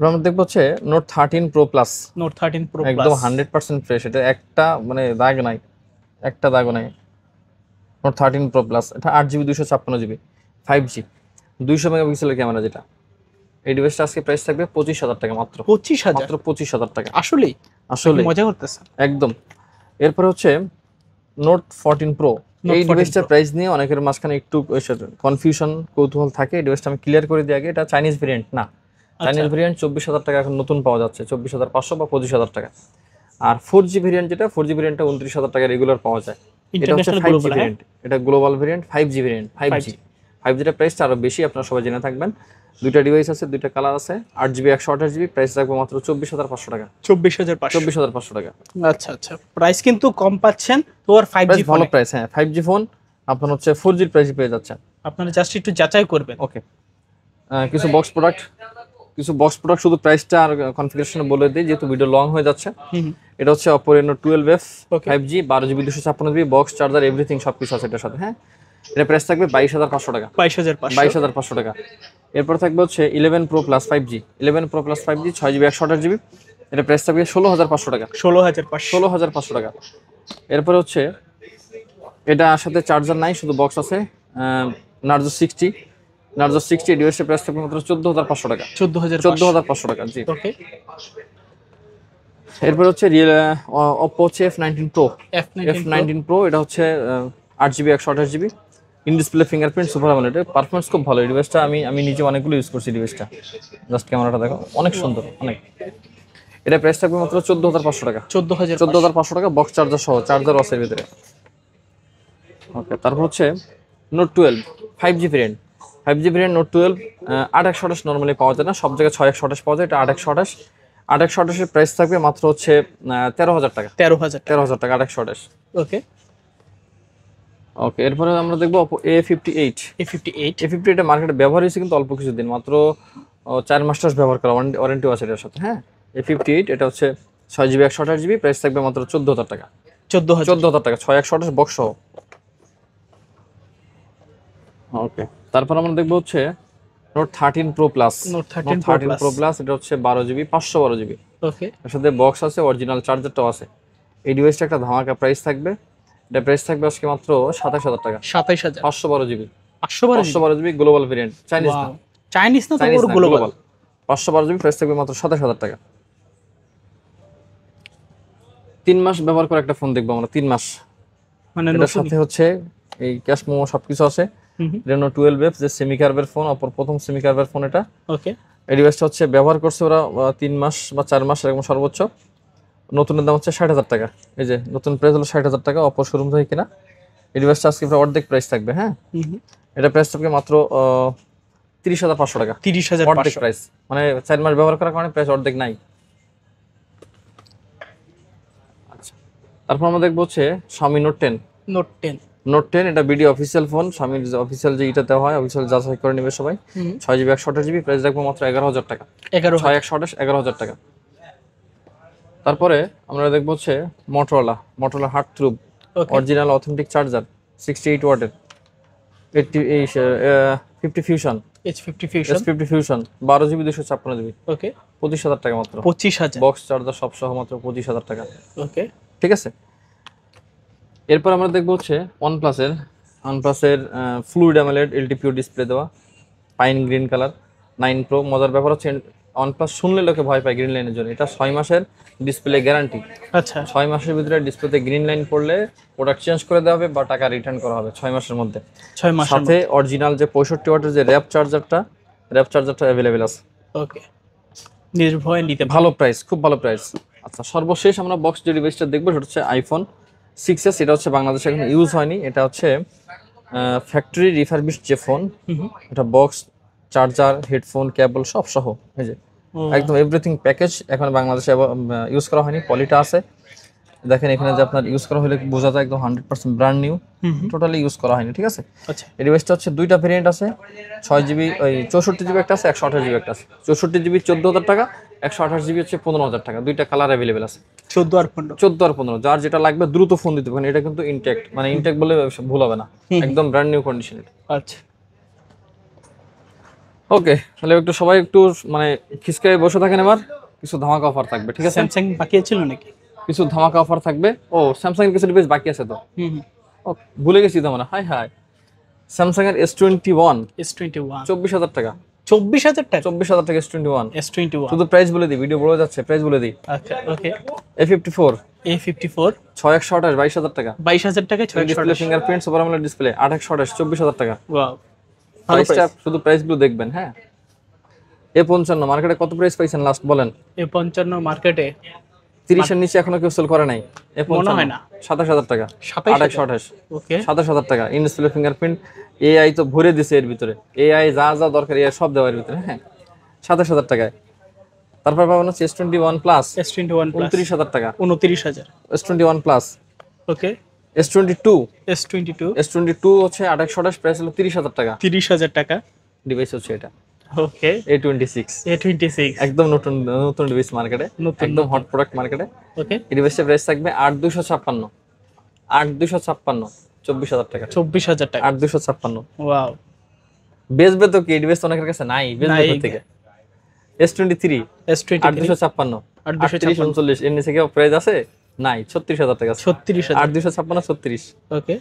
আমরা দেখবো হচ্ছে note 13 pro plus. Note 13 pro plus একদম 100% ফ্রেশ, এটা একটা মানে দাগ নাই, একটা দাগও নাই। নোট 13 প্রো প্লাস, এটা 8GB 256GB 5G 200 মেগাপিক্সেলের ক্যামেরা যেটা। এই ডিভাইসটা আজকে প্রাইস থাকবে 25,000 টাকা মাত্র। 25,000 মাত্র 25,000 টাকা। আসলে মজা করতেছেন একদম। এরপর হচ্ছে নোট 14 প্রো। এই ডিভাইসটার প্রাইস নিয়ে অনেকের মাঝখানে একটু কনফিউশন কৌতূহল থাকে। এই ডিভাইসটা আমি ক্লিয়ার করে দিই আগে, এটা চাইনিজ ভেরিয়েন্ট না। চাইনিজ ভেরিয়েন্ট 24,000 টাকা এখন নতুন পাওয়া যাচ্ছে, 24,500 বা 25,000 টাকা। আর 4G ভেরিয়েন্ট যেটা, 4G ভেরিয়েন্টটা 29,000 টাকা রেগুলার পাওয়া যায়। এটা হচ্ছে 5G ভেরিয়েন্ট, এটা গ্লোবাল ভেরিয়েন্ট, 5G ভেরিয়েন্ট। 5Gটা প্রাইসটা আরো বেশি, আপনারা সবাই জেনে থাকবেন। দুইটা ডিভাইস আছে, দুইটা কালার আছে। 8GB 128GB, প্রাইস রাখবো মাত্র 24,500 টাকা। 24,500 টাকা। আচ্ছা আচ্ছা, প্রাইস কিন্তু কম পাচ্ছেন। তো আর 5G ভালো প্রাইস, হ্যাঁ। 5G ফোন আপনার হচ্ছে 4G প্রাইসে পেয়ে যাচ্ছেন। আপনারা জাস্ট একটু যাচাই করবেন। ওকে, কিছু বক্স প্রোডাক্ট শুধু প্রাইসটা আর কনফিগারেশন বলে দিই, যেহেতু ভিডিও লং হয়ে যাচ্ছে। এটা হচ্ছে Oppo Reno 12F 5G 12GB 256GB, box, charger, everything সবকিছু আছে এটার সাথে, হ্যাঁ। এটা প্রাইস থাকবে 22,500 টাকা। 22,500 টাকা। এরপর থাকবে হচ্ছে 11 Pro Plus 5G 11 Pro Plus 5G 6GB 128GB, এটা প্রাইস থাকবে 16,500 টাকা। 16,500 টাকা। এরপর হচ্ছে এটা সাথে চার্জার নাই, শুধু বক্স আছে। Narzo 60 ডিভাইসের প্রাইস থাকবে মাত্র 14,500 টাকা। 14,500 টাকা, জি। ওকে। এরপর হচ্ছে Oppo হচ্ছে F19 Pro, এটা হচ্ছে 8GB 128GB, in display fingerprint, super AMOLED, performance খুব ভালো। এই ডিভাইসটা আমি নিজে অনেকগুলো ইউজ করছি। ডিভাইসটা জাস্ট ক্যামেরাটা দেখো, অনেক সুন্দর, অনেক। এটা প্রাইস থাকবে মাত্র 14,500 টাকা। 14,500 টাকা, বক্স চার্জার সহ, চার্জার আছে এর ভিতরে। ওকে, তারপর হচ্ছে note 12 5G variant. Note 12 8/128 normally পাওয়া যায় না, সব জায়গায় 6/128 পাওয়া যায়। এটা 8/128 এর প্রাইস থাকবে মাত্র হচ্ছে 13,000 টাকা। 13,000 টাকা 8/128। ওকে। এরপরে আমরা দেখবো Oppo A58 এর মার্কেটে ব্যবহার হয়েছে কিন্তু অল্প কিছুদিন, মাত্র 4 মাস ব্যবহার করা, ওয়ারেন্টিও আছে এটার সাথে, হ্যাঁ। A58 এটা হচ্ছে 6GB 128GB, প্রাইস থাকবে মাত্র 14,000 টাকা। 14,000 টাকা 6/128 বক্স সহ। ওকে, তারপর আমরা দেখবো হচ্ছে নোট 13 Pro Plus। এটা হচ্ছে 12GB 512GB। ওকে। এর সাথে বক্স আছে, অরিজিনাল চার্জারটাও আছে। এই ডিভাইসটা একটা ধামাকা প্রাইস থাকবে। এটা প্রাইস থাকবে আজকে মাত্র 27,000 টাকা। 27,000 512GB 512GB global variant, Chinese না, তো গ্লোবাল। 512GB, প্রাইস থাকবে মাত্র 27,000 টাকা। 3 মাস ব্যবহার করে একটা ফোন দেখবো আমরা, 3 মাস। মানে এটার সাথে হচ্ছে এই ক্যাশ মেমো সবকিছু আছে। Reno 12F যে সেমি কার্ভের ফোন, অপর প্রথম সেমি কার্ভের ফোন এটা। ওকে। এই ডিভাইসটা হচ্ছে ব্যবহার করছে ওরা 3 মাস বা 4 মাস এরকম সর্বোচ্চ। নতুনের দাম হচ্ছে 60,000 টাকা। এই যে নতুন প্রাইস হলো 60,000 টাকা, অপর শোরুম থেকে কিনা। এই ডিভাইসটা আজকে প্রায় অর্ধেক প্রাইস থাকবে, হ্যাঁ। এটা প্রাইস থাকবে মাত্র 30,500 টাকা। 30,500 অর্ধেক প্রাইস, মানে 4 মাস ব্যবহার করার কারণে প্রাইস অর্ধেক নাই। আচ্ছা, তারপর আমরা দেখবো হচ্ছে Xiaomi Note 10। নোট 10। নোট 10 এটা ভিডিও অফিসিয়াল ফোন, স্বামীর অফিসিয়াল যে এটা দেওয়া হয়, অফিসিয়াল যাচাই করে নেবে সবাই। 6GB 128GB, প্রাইস রাখবো মাত্র 11,000 টাকা। 11 6 128 11,000 টাকা। তারপরে আমরা দেখবো হচ্ছে মোটরোলা হার্ট থ্রুব অরিজিনাল অথেন্টিক চার্জার 68 ওয়াটের 50 fusion H50 Fusion। S50 fusion 12GB 256GB, ওকে 25,000 টাকা মাত্র। 25,000। বক্স চার্জার সব সহ মাত্র 25,000 টাকা। ওকে ঠিক আছে। এরপর আমরা দেখবো হচ্ছে ওয়ানপ্লাসের ফ্লুইড অ্যামোলেড এলটিপিও ডিসপ্লে দেওয়া, পাইন গ্রিন কালার 9 প্রো। মজার ব্যাপার হচ্ছে ওয়ানপ্লাস শুনলে লোকে ভয় পায় গ্রিন লাইনের জন্য। এটা 6 মাসের ডিসপ্লে গ্যারান্টি। আচ্ছা 6 মাসের ভিতরে ডিসপ্লেতে গ্রিন লাইন পড়লে প্রোডাক্ট চেঞ্জ করে দেওয়া হবে বা টাকা রিটার্ন করা হবে 6 মাসের মধ্যে। 6 মাস সাথে অরিজিনাল যে 65 ওয়াটের যে র্যাপ চার্জারটা অ্যাভেলেবেল আছে। ওকে নির্ভয়ে নিতে ভালো প্রাইস, খুব ভালো প্রাইস। আচ্ছা, সর্বশেষ আমরা বক্স যে ডিভাইসটা দেখবো সেটা হচ্ছে আইফোন 6s। এটা হচ্ছে বাংলাদেশে এখন ইউজ হয়নি, এটা হচ্ছে ফ্যাক্টরি রিফারবিশড যে ফোন। এটা বক্স চার্জার হেডফোন কেবল সব সহ, এই যে একদম এভরিথিং প্যাকেজ। এখন বাংলাদেশে ইউজ করা হয়নি, পলিটা আছে দেখেন এখানে যে আপনার ইউজ করা হলে বোঝা যায় একদম 100% ব্র্যান্ড নিউ, টোটালি ইউজ করা হয়নি। ঠিক আছে। আচ্ছা এই ডিভাইসটা হচ্ছে দুইটা ভেরিয়েন্ট আছে, 6GB ওই 64GB একটা আছে, 128GB একটা আছে। 64GB 14,000 টাকা, 128GB হচ্ছে 15,000 টাকা। দুইটা কালার অ্যাভেলেবেল আছে, 14 আর 15। 14 আর 15। যার যেটা লাগবে দ্রুত ফোন দিতে পারেন। এটা কিন্তু ইনটেক্ট, মানে ইনটেক্ট বলে ভুল হবে না, একদম ব্র্যান্ড নিউ কন্ডিশন। আচ্ছা ওকে, তাহলে একটু সবাই একটু মানে খিসকায় বসে থাকেন। এবার কিছু ধামাকা অফার থাকবে। ঠিক আছে, স্যামসাং বাকি ছিল নাকি? কিছু ধামাকা অফার থাকবে। ও স্যামসাং এর কিছু ডিভাইস বাকি আছে তো, ও ভুলে গেছি তো মানে। হাই স্যামসাং এর S21 24,000 টাকা। 24,000 টাকা? 24,000 টাকা S21। S21 শুধু প্রাইস বলে দিই, ভিডিও বড় যাচ্ছে, প্রাইস বলে দিই। আচ্ছা ওকে। A54 A54 6 128 22,000 টাকা। 22,000 টাকায় display fingerprint super AMOLED display 8 128 24,000 টাকা। ওয়াও প্রাইসটা শুধু প্রাইসগুলো দেখবেন। হ্যাঁ, A55 মার্কেটে কত প্রাইস পাইছেন লাস্ট বলেন? A55 মার্কেটে 30 এর নিচে এখনো কেউ সেল করে নাই। মনে হয় না। 27,000 টাকা। 27,000 ওকে 27,000 টাকা। ইন ডিসপ্লে ফিঙ্গারপ্রিন্ট, এআই তো ভরে দিছে এর ভিতরে, এআই যা যা দরকার এআই সব দেওয়ার ভিতরে। হ্যাঁ, 27,000 টাকায়। তারপর পাবেন হচ্ছে S21 প্লাস S21 প্লাস 29,000 টাকা। 29,000 S21 প্লাস। ওকে S22 S22 হচ্ছে 8 128 প্রাইস হলো 30,000 টাকা। 30,000 টাকা। ডিভাইস হচ্ছে এটা ওকে A26 একদম নতুন নতুন ডিভাইস মার্কেটে, একদম হট প্রোডাক্ট মার্কেটে। ওকে এই ডিভাইসের প্রাইস থাকবে 8,256 24,000 টাকা। 24,000 টাকা 8,256। ওয়াও বেচবে তো কি? এই ডিভাইস তো অনেকের কাছে নাই, বেচবে থেকে। S23 S23 8,256 38 39 এর নিচে কি প্রাইস আছে? নাই, 36,000 টাকা। 36,000 8,256 36। ওকে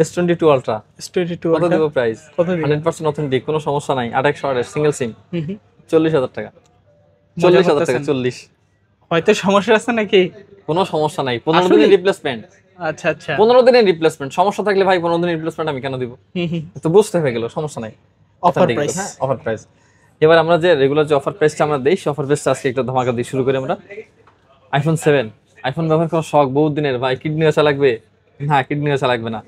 S22 আলট্রা S22 কত দিব প্রাইস? কত দিব? 100% অথেন্টিক, কোনো সমস্যা নাই। 8 128 সিঙ্গেল সিম 40,000 টাকা। 40,000 টাকা 40। হয়তো সমস্যা আছে নাকি? কোনো সমস্যা নাই, 15 দিনের রিপ্লেসমেন্ট। আচ্ছা আচ্ছা 15 দিনের রিপ্লেসমেন্ট। সমস্যা থাকলে ভাই 15 দিনের রিপ্লেসমেন্ট আমি কেন দিব? তো বুঝতে হয়ে গেল, সমস্যা নাই। Offer price. হ্যাঁ, অফার প্রাইস। এবার আমরা যে রেগুলার যে অফার প্রাইসটা আমরা দেই, সেই অফার প্রাইসটা আজকে একটা ধামাকা দিয়ে শুরু করি আমরা। আইফোন 7 আইফোন ব্যবহার করার শখ বহুত দিনের ভাই। কিডনি আশা লাগবে না, কিডনি আশা লাগবে না।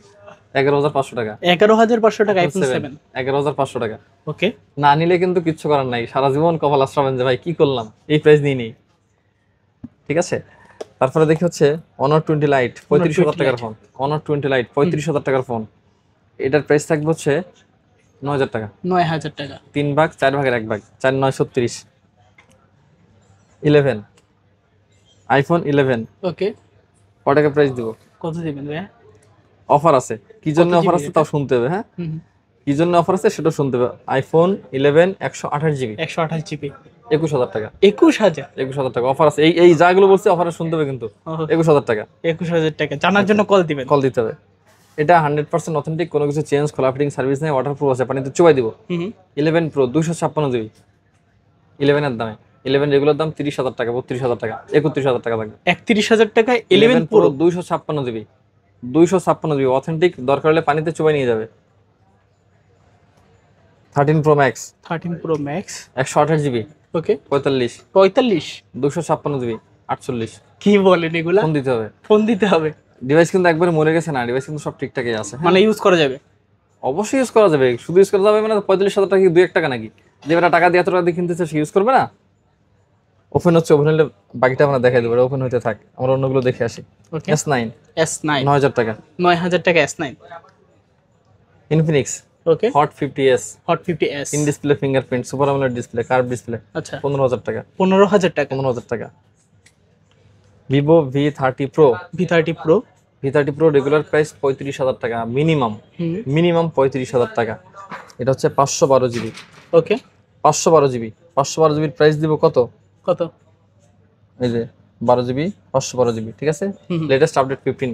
11,500 টাকা। 11,500 টাকা আইফোন 7 11,500 টাকা। ওকে না নিলে কিন্তু কিচ্ছু করার নাই, সারা জীবন কপাল আশ্রাবেন যে ভাই কি করলাম, এই প্রাইস নিয়ে নেই। ঠিক আছে। তারপরে দেখি হচ্ছে Honor 20 Lite 35,000 টাকার ফোন। Honor 20 Lite 35,000 টাকার ফোন। এটার প্রাইস থাকবে হচ্ছে 9,000 টাকা। 9,000 টাকা 3 ভাগ 4 ভাগের 1 ভাগ 4 9 36। 11 আইফোন 11 ওকে কত টাকা প্রাইস দিব? কত দিবেন ভাই? অফার আছে, কি জন্য অফার আছে তাও শুনতে হবে। হ্যাঁ, কি জন্য অফার আছে সেটা শুনতে হবে। আইফোন 11 128GB 128GB 21,000 টাকা। 21,000 টাকা অফার আছে। এই যাগুলো বলছি অফারে শুনতে হবে কিন্তু। 21,000 টাকা। 21,000 টাকা জানার জন্য কল দিবেন, কল দিতে হবে। এটা 100% অথেন্টিক, কোনো কিছু চেঞ্জ খোলা ফিটিং সার্ভিস নেই, ওয়াটারপ্রুফ আছে, পানিতে চুবাই দিব। 11 প্রো 256GB 11 এর দামে। 11 রেগুলার দাম 30,000 টাকা, 32,000 টাকা, 31,000 টাকা থাকবে। 31,000 টাকা 11 প্রো 256GB 256GB অথেন্টিক, দরকার হলে পানিতে চুবাই নিয়ে যাবে। 13 প্রো ম্যাক্স 128GB ওকে 45 256GB 48। কি বলেন এগুলা? ফোন দিতে হবে, ফোন দিতে হবে। ডিভাইস কিন্তু একবারে মরে গেছে না, ডিভাইস কিন্তু সব ঠিকঠাকই আছে। মানে ইউজ করা যাবে? অবশ্যই ইউজ করা যাবে। শুধু ইউজ করা যাবে মানে 45,000 টাকা কি 2-1 টাকা নাকি? যে বেটা টাকা দিয়ে এত টাকা দিয়ে কিনতেছে সে ইউজ করবে না? ওপেন হচ্ছে, ওপেন হলে বাকিটা আমরা দেখাই দেবো, ওপেন হতে থাক, আমরা অন্যগুলো দেখে আসি। ওকে S9 S9 9000 টাকা। 9000 টাকা S9। Infinix okay hot 50s hot 50s in display fingerprint super AMOLED display curve display আচ্ছা 15000 টাকা। 15000 টাকা। 15000 টাকা। Vivo V30 Pro V30 Pro V30 Pro regular price 35000 টাকা মিনিমাম, মিনিমাম 35000 টাকা। এটা হচ্ছে 512 জিবি। ওকে 512 জিবি, 512 জিবির প্রাইস দিব কত? কত? এই যে 12 জিবি, 512 জিবি, ঠিক আছে। লেটেস্ট আপডেট 15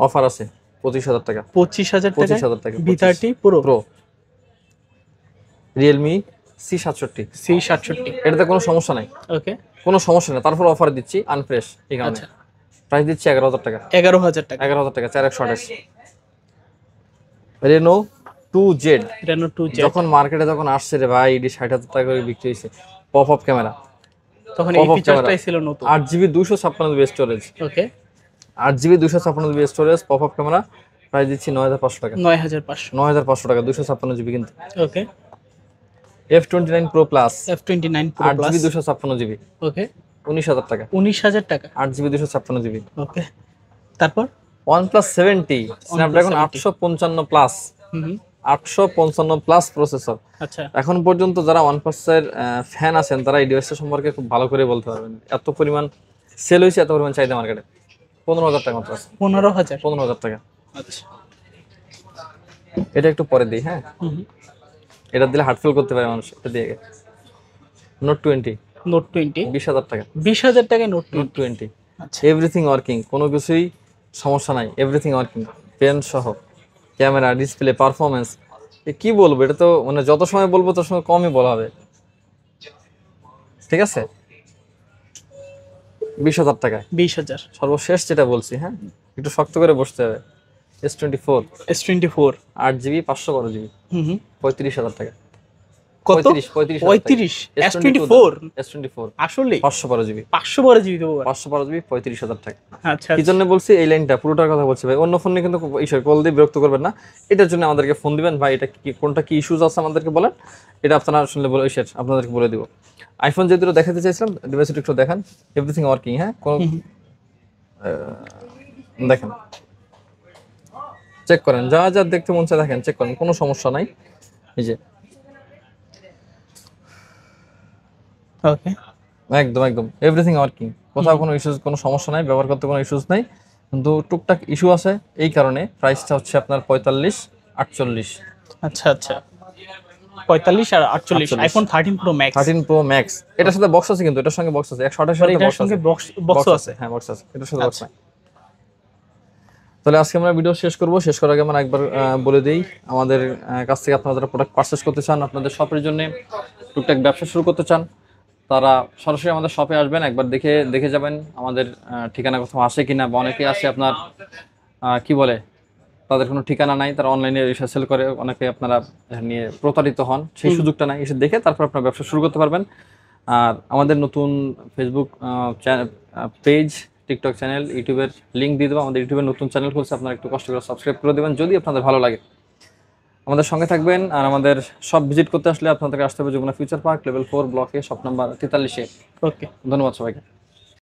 অফার আছে 25000 টাকা। 25000 টাকা 25000 টাকা V30 Pro Pro। Realme C67 C67। এটাতে কোনো সমস্যা নাই, ওকে কোনো সমস্যা নেই, তারপর অফার দিচ্ছি আনফ্রেশ এই কারণে। আচ্ছা প্রাইস দিচ্ছি 11000 টাকা। 11000 টাকা। 11000 টাকা 4128। Reno 2Z Reno 2Z যখন মার্কেটে যখন আসছে রে ভাই, এটি 60000 টাকা করে বিক্রি হয়েছে। পপ আপ ক্যামেরা, তখন এই pop-up ফিচারটাই camera, ছিল নতুন। 8GB 256GB স্টোরেজ, ওকে 8GB 256GB storage, pop up camera, price দিচ্ছি 9500 টাকা। 9500 9500 টাকা 256GB কিন্তু। ওকে F29 Pro Plus F29 Pro 8GB Plus 256GB ওকে 19000 টাকা। 19000 টাকা। 8GB 256GB। ওকে তারপর OnePlus 70 Snapdragon 855 plus, 855 plus processor. আচ্ছা এখন পর্যন্ত যারা OnePlus এর ফ্যান আছেন তারা এই ডিভাইসটা সম্পর্কে খুব ভালো করে বলতে পারবেন। এত পরিমাণ সেল হয়েছে, এত পরিমাণ চাহিদা মার্কেটে। 15000 টাকা মাত্র আছে। 15000 15000 টাকা। আচ্ছা এটা একটু পরে দিই, হ্যাঁ এটা দিলে হার্ট ফিল করতে পারে মানুষ, এটা দিয়ে Note 20 Note 20 20000 টাকা। 20000 টাকায় Note 20 Note 20 আচ্ছা এভরিথিং ওয়ার্কিং, কোনো কিছুই সমস্যা নাই, এভরিথিং ওয়ার্কিং, পেন সহ, ক্যামেরা, ডিসপ্লে, পারফরমেন্স, কি বলবো, এটা তো মানে যত সময় বলবো তত সময় কমই বলা হবে, ঠিক আছে। 20000 টাকায় 20000 সর্বশেষ যেটা বলছি, হ্যাঁ একটু শক্ত করে বসতে হবে। S24 S24 8GB 512GB 35000 টাকা। কত? 35 S24 S24 আসলে 512GB 512 জিবি দেবো। 512GB 35000 টাকা। আচ্ছা কি জন্য বলছি, এই লাইনটা পুরোটার কথা বলছি ভাই, অন্য ফোনে কিন্তু ইস্যু কল দিয়ে বিরক্ত করবেন না। এটার জন্য আমাদেরকে ফোন দিবেন ভাই, এটা কি কোনটা কি ইস্যুস আছে আমাদেরকে বলেন, এটা আপনারা শুনলে বলে আপনাদেরকে বলে দিব। আইফোন যেহেতু দেখাতে চাইছিলাম, ডিভাইসটা একটু দেখান, এভরিথিং ওয়ার্কিং, হ্যাঁ কোন দেখেন, চেক করেন, যা যা দেখতে মন চায় দেখেন, চেক করেন, কোনো সমস্যা নাই। এই যে ওকে একদম একদম এভরিথিং ওয়ার্কিং, কোথাও কোনো ইস্যুস, কোনো সমস্যা নাই, ব্যবহার করতে কোনো ইস্যুস নাই, কিন্তু টুকটাক ইস্যু আছে। এই কারণে প্রাইসটা হচ্ছে আপনার 45-48। আচ্ছা আচ্ছা 45 আর 48 iPhone 13 Pro Max 13 Pro Max, এটার সাথে বক্স আছে, কিন্তু এটার সঙ্গে বক্স আছে 128 এর এটার সঙ্গে বক্স আছে। হ্যাঁ বক্স আছে, এটার সাথে বক্স নাই। তাহলে আজকে আমরা ভিডিও শেষ করব। শেষ করার আগে আমরা একবার বলে দেই, আমাদের কাছ থেকে আপনারা যারা প্রোডাক্ট পারচেস করতে চান, আপনাদের শপের জন্য টুকটাক ব্যবসা শুরু করতে চান, তারা সরাসরি আমাদের শপে আসবেন, একবার দেখে যাবেন আমাদের ঠিকানা কোথাও আসে কিনা, বা অনেকে আসে আপনার কি বলে, তাদের কোনো ঠিকানা নাই, তারা অনলাইনে এসে সেল করে, অনেকে আপনারা নিয়ে প্রতারিত হন, সেই সুযোগটা নাই, এসে দেখে তারপর আপনার ব্যবসা শুরু করতে পারবেন। আর আমাদের নতুন ফেসবুক পেজ, টিকটক চ্যানেল, ইউটিউবের লিঙ্ক দিয়ে দেবো। আমাদের ইউটিউবের নতুন চ্যানেল খুলছে, আপনারা একটু কষ্ট করে সাবস্ক্রাইব করে দেবেন যদি আপনাদের ভালো লাগে। আমাদের সঙ্গে থাকবেন। আর আমাদের সব ভিজিট করতে আসলে আপনাদেরকে আসতে হবে যমুনা ফিউচার পার্ক, লেভেল 4 ব্লকে, শপ নাম্বার 43-এ। ওকে ধন্যবাদ সবাইকে।